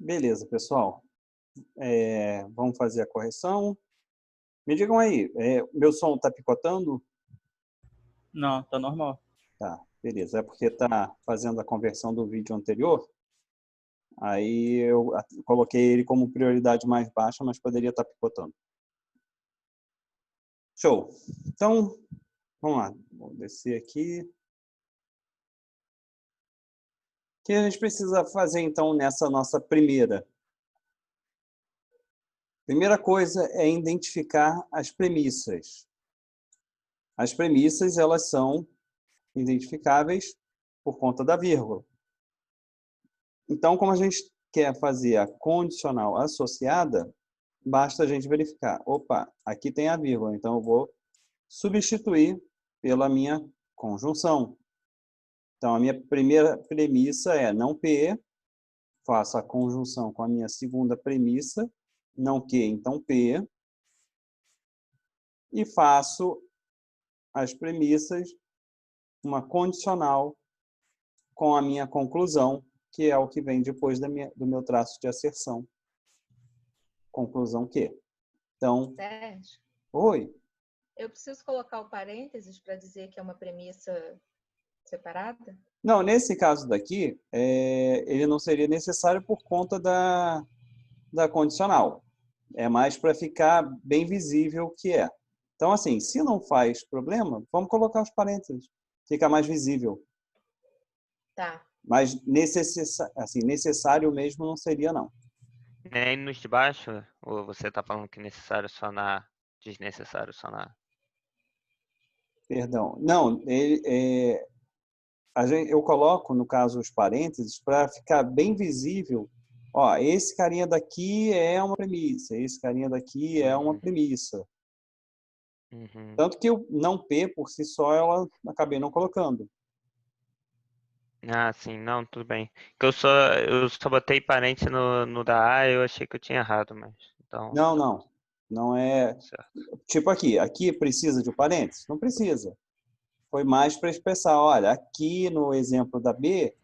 Beleza, pessoal. Vamos fazer a correção. Me digam aí, meu som está picotando? Não, tá normal. Tá, beleza. É porque está fazendo a conversão do vídeo anterior. Aí eu coloquei ele como prioridade mais baixa, mas poderia estar picotando. Show. Então, vamos lá. Vou descer aqui. O que a gente precisa fazer, então, nessa nossa primeira? Primeira coisa é identificar as premissas. As premissas, elas são identificáveis por conta da vírgula. Então, como a gente quer fazer a condicional associada, basta a gente verificar. Opa, aqui tem a vírgula, então eu vou substituir pela minha conjunção. Então, a minha primeira premissa é não P, faço a conjunção com a minha segunda premissa, não Q, então P, e faço as premissas, uma condicional com a minha conclusão, que é o que vem depois do meu traço de asserção. Conclusão Q. Então, Sérgio, oi. eu preciso colocar o parênteses para dizer que é uma premissa separada? Não, nesse caso daqui, ele não seria necessário por conta da condicional. É mais para ficar bem visível o que é. Então, assim, se não faz problema, vamos colocar os parênteses. Fica mais visível. Tá. Mas necessário mesmo não seria, não. Nem nos de baixo? Ou você está falando que necessário sonar, desnecessário sonar? Perdão. Não, eu coloco, no caso, os parênteses para ficar bem visível. Ó, esse carinha daqui é uma premissa, esse carinha daqui é uma premissa. Uhum. Tanto que o não P, por si só, eu acabei não colocando. Ah, sim, não, tudo bem. Que eu só botei parente no da A, eu achei que eu tinha errado, mas então, Não, não. Não é. certo. Tipo aqui. Aqui precisa de um parênteses? Não precisa. Foi mais para expressar. Olha, aqui no exemplo da B,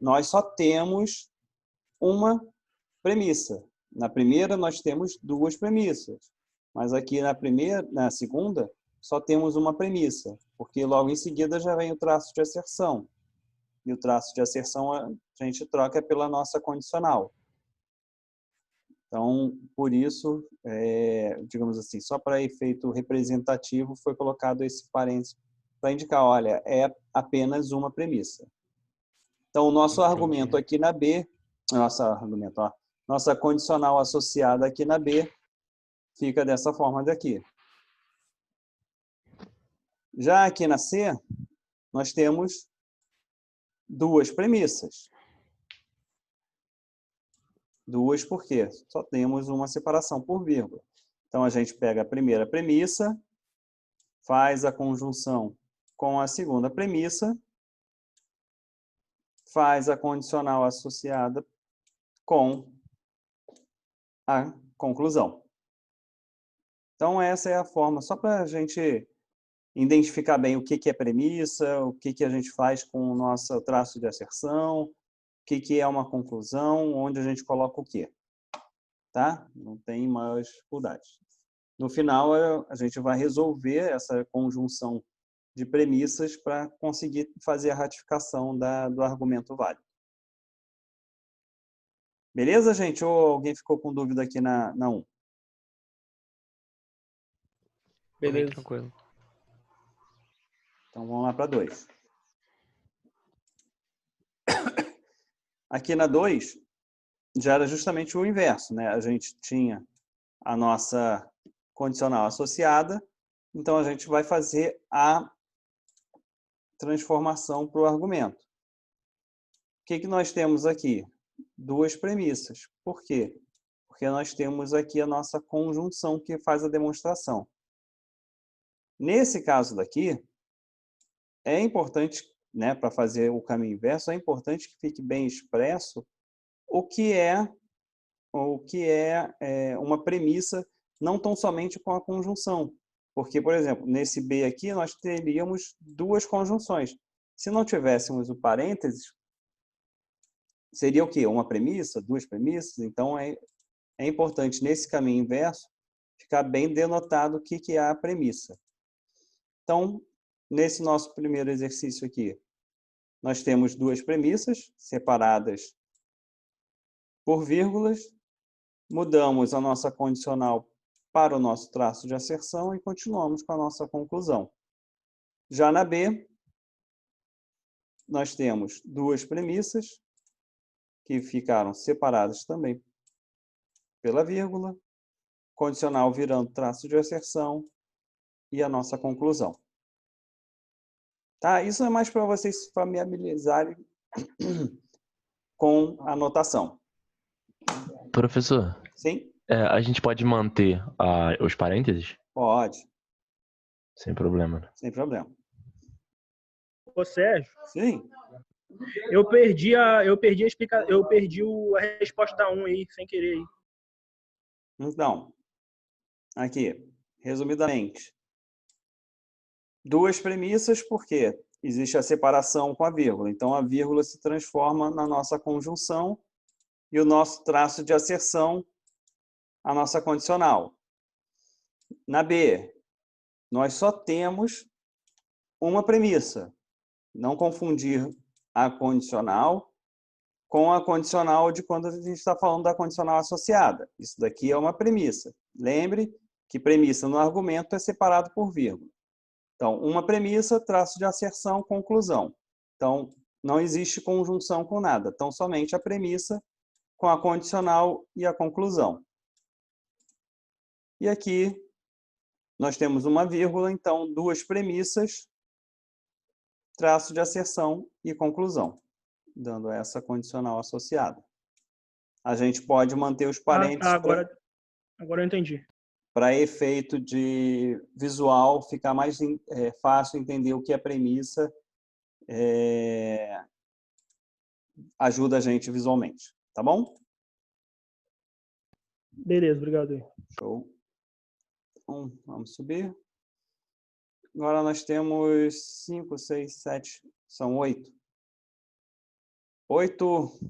nós só temos uma premissa. Na primeira, nós temos duas premissas. Mas aqui na segunda, só temos uma premissa. Porque logo em seguida já vem o traço de asserção. E o traço de asserção a gente troca pela nossa condicional. Então, por isso, digamos assim, só para efeito representativo foi colocado esse parênteses para indicar, olha, é apenas uma premissa. Então, o nosso argumento Entendi. aqui na B, nossa condicional associada aqui na B, fica dessa forma daqui. Já aqui na C, nós temos duas premissas. Duas por quê? Só temos uma separação por vírgula. Então, a gente pega a primeira premissa, faz a conjunção com a segunda premissa, faz a condicional associada com a conclusão. Então, essa é a forma, só para a gente identificar bem o que é premissa, o que a gente faz com o nosso traço de asserção, o que é uma conclusão, onde a gente coloca o quê. Tá? Não tem maiores dificuldades. No final, a gente vai resolver essa conjunção de premissas para conseguir fazer a ratificação do argumento válido. Beleza, gente? Ou alguém ficou com dúvida aqui na 1? Tô bem Beleza. tranquilo. Então, vamos lá para 2. Aqui na 2, já era justamente o inverso, né? A gente tinha a nossa condicional associada, então a gente vai fazer a transformação para o argumento. O que nós temos aqui? Duas premissas. Por quê? Porque nós temos aqui a nossa conjunção que faz a demonstração. Nesse caso daqui, é importante, né, para fazer o caminho inverso, é importante que fique bem expresso o que é uma premissa, não tão somente com a conjunção. Porque, por exemplo, nesse B aqui, nós teríamos duas conjunções. Se não tivéssemos o parênteses, seria o quê? Uma premissa? Duas premissas? Então, é importante, nesse caminho inverso, ficar bem denotado o que é a premissa. Então, nesse nosso primeiro exercício aqui, nós temos duas premissas separadas por vírgulas, mudamos a nossa condicional para o nosso traço de asserção e continuamos com a nossa conclusão. Já na B, nós temos duas premissas que ficaram separadas também pela vírgula, condicional virando traço de asserção e a nossa conclusão. Tá? Isso é mais para vocês se familiarizarem com a notação. Professor, Sim? a gente pode manter os parênteses? Pode, Sem problema, né? sem problema. Ô, Sérgio, Sim? eu perdi a resposta da 1 aí, sem querer aí. Então, aqui, resumidamente, duas premissas, porque existe a separação com a vírgula. Então, a vírgula se transforma na nossa conjunção e o nosso traço de asserção, a nossa condicional. Na B, nós só temos uma premissa. Não confundir a condicional com a condicional de quando a gente está falando da condicional associada. Isso daqui é uma premissa. Lembre que premissa no argumento é separado por vírgula. Então, uma premissa, traço de asserção, conclusão. Então, não existe conjunção com nada. Então, somente a premissa com a condicional e a conclusão. E aqui, nós temos uma vírgula, então, duas premissas, traço de asserção e conclusão, dando essa condicional associada. A gente pode manter os parênteses Agora eu entendi. para efeito de visual, ficar mais fácil entender o que é premissa, ajuda a gente visualmente. Tá bom? Beleza, obrigado aí. Show. Então, vamos subir. Agora nós temos 5, 6, 7, são 8. 8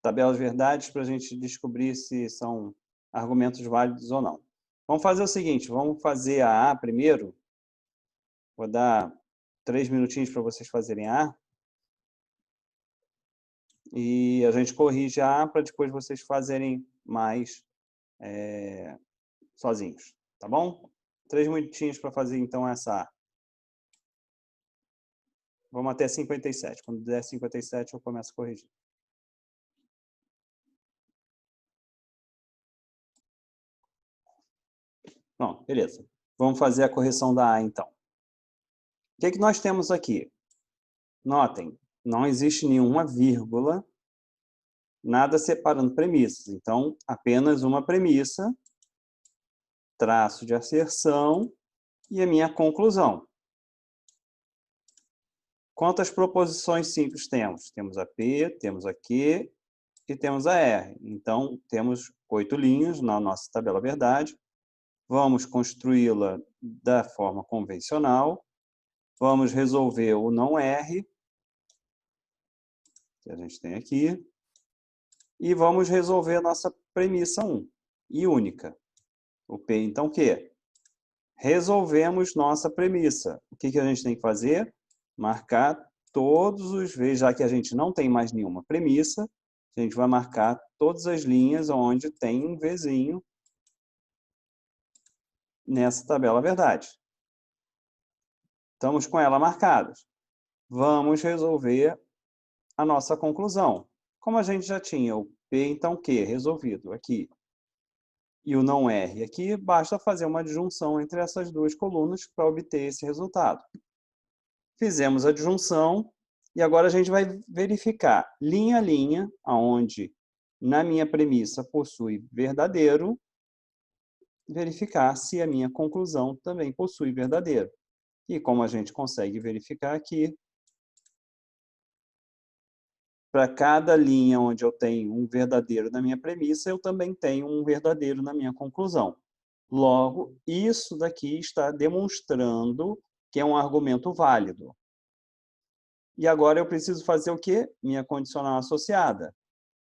tabelas verdades para a gente descobrir se são argumentos válidos ou não. Vamos fazer o seguinte, vamos fazer a A primeiro. Vou dar 3 minutinhos para vocês fazerem a A. E a gente corrige a A para depois vocês fazerem mais sozinhos. Tá bom? 3 minutinhos para fazer então essa A. Vamos até 57. Quando der 57 eu começo a corrigir. Bom, beleza. Vamos fazer a correção da A, então. O que nós temos aqui? Notem, não existe nenhuma vírgula, nada separando premissas. Então, apenas uma premissa, traço de asserção e a minha conclusão. Quantas proposições simples temos? Temos a P, temos a Q e temos a R. Então, temos 8 linhas na nossa tabela verdade. Vamos construí-la da forma convencional. Vamos resolver o não R, que a gente tem aqui. E vamos resolver a nossa premissa 1, e única. O P, então, o quê? Resolvemos nossa premissa. O que a gente tem que fazer? Marcar todos os Vs, já que a gente não tem mais nenhuma premissa, a gente vai marcar todas as linhas onde tem um Vzinho nessa tabela verdade. Estamos com ela marcadas. Vamos resolver a nossa conclusão. Como a gente já tinha o P, então Q resolvido aqui, e o não R aqui, basta fazer uma adjunção entre essas duas colunas para obter esse resultado. Fizemos a adjunção e agora a gente vai verificar linha a linha, onde na minha premissa possui verdadeiro, verificar se a minha conclusão também possui verdadeiro. E como a gente consegue verificar aqui, para cada linha onde eu tenho um verdadeiro na minha premissa, eu também tenho um verdadeiro na minha conclusão. Logo, isso daqui está demonstrando que é um argumento válido. E agora eu preciso fazer o quê? Minha condicional associada.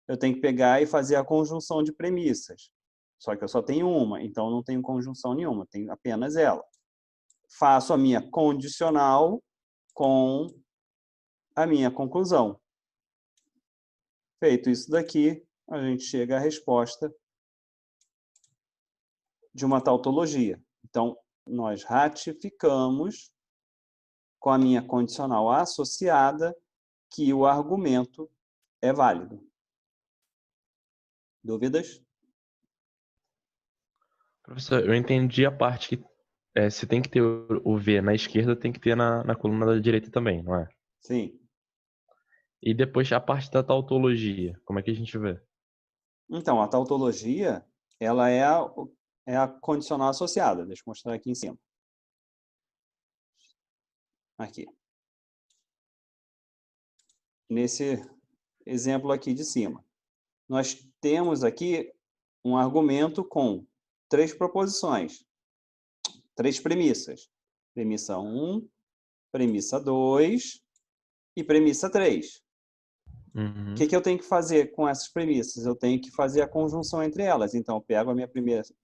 Eu tenho que pegar e fazer a conjunção de premissas. Só que eu só tenho uma, então não tenho conjunção nenhuma, tenho apenas ela. Faço a minha condicional com a minha conclusão. Feito isso daqui, a gente chega à resposta de uma tautologia. Então, nós ratificamos com a minha condicional associada que o argumento é válido. Dúvidas? Professor, eu entendi a parte que se tem que ter o V na esquerda, tem que ter na coluna da direita também, não é? Sim. E depois a parte da tautologia, como é que a gente vê? Então, a tautologia, ela é a condicional associada. Deixa eu mostrar aqui em cima. Aqui. Nesse exemplo aqui de cima. Nós temos aqui um argumento com 3 proposições, 3 premissas. Premissa 1, premissa 2 e premissa 3. Uhum. O que eu tenho que fazer com essas premissas? Eu tenho que fazer a conjunção entre elas. Então, eu pego a minha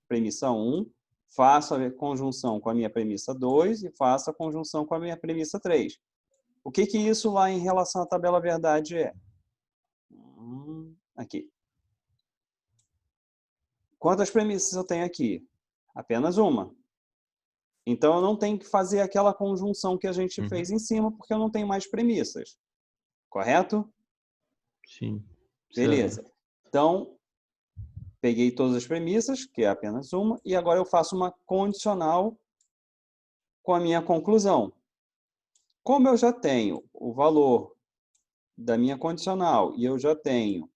premissa 1, faço a conjunção com a minha premissa 2 e faço a conjunção com a minha premissa 3. O que isso lá em relação à tabela verdade é? Aqui. Quantas premissas eu tenho aqui? Apenas uma. Então, eu não tenho que fazer aquela conjunção que a gente fez em cima, porque eu não tenho mais premissas. Correto? Sim. Beleza. Então, peguei todas as premissas, que é apenas uma, e agora eu faço uma condicional com a minha conclusão. Como eu já tenho o valor da minha condicional e eu já tenho o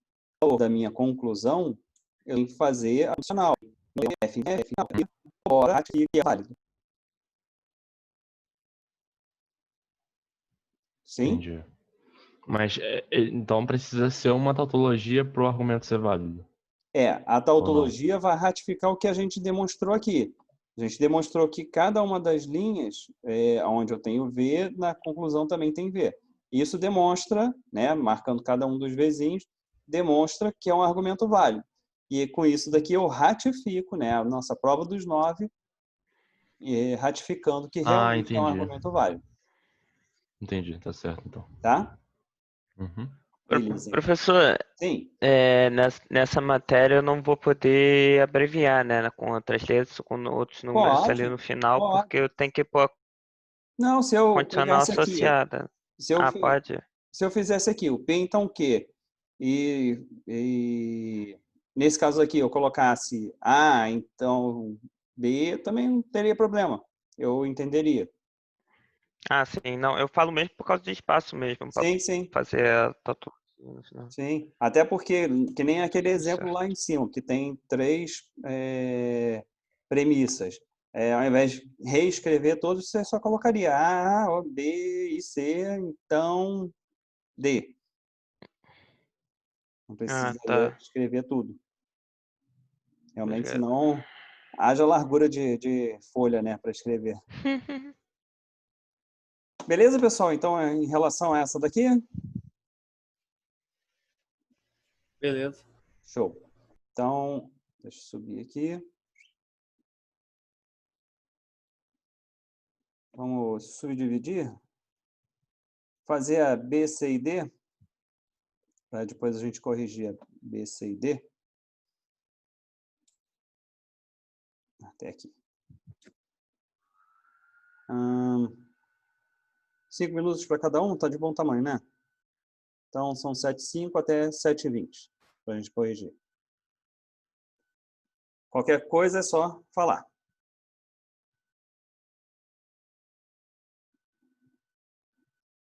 valor da minha conclusão, eu tenho que fazer a condicional. F, ora, aqui é válido. Sim? Entendi. Mas, então precisa ser uma tautologia para o argumento ser válido. A tautologia vai ratificar o que a gente demonstrou aqui. A gente demonstrou que cada uma das linhas, onde eu tenho V, na conclusão também tem V. Isso demonstra, né, marcando cada um dos Vzinhos, demonstra que é um argumento válido. E com isso daqui eu ratifico, né, a nossa prova dos 9, ratificando que realmente é um argumento válido. Entendi, tá certo então. Tá? Uhum. Beleza. Professor, Sim. nessa matéria eu não vou poder abreviar, né, com outras letras, com outros números ali no final, porque eu tenho que pôr a Não, se eu condicional pegasse aqui, associada. Pode? Se eu fizesse aqui o P, então Q, e nesse caso aqui eu colocasse A, então B, também não teria problema. Eu entenderia. Sim, não, eu falo mesmo por causa do espaço mesmo, para Sim. fazer a tautologia no final. Sim, até porque, que nem aquele exemplo lá em cima, que tem 3 premissas. Ao invés de reescrever todos, você só colocaria A, B e C, então D. Não precisaria escrever tudo. Realmente, senão haja largura de folha, né, para escrever. Beleza, pessoal? Então, em relação a essa daqui? Beleza. Show. Então, deixa eu subir aqui. Vamos subdividir. Fazer a B, C e D. Para depois a gente corrigir a B, C e D. Até aqui. 5 minutos para cada um, tá de bom tamanho, né? Então, são 7h05 até 7h20, para a gente corrigir. Qualquer coisa é só falar.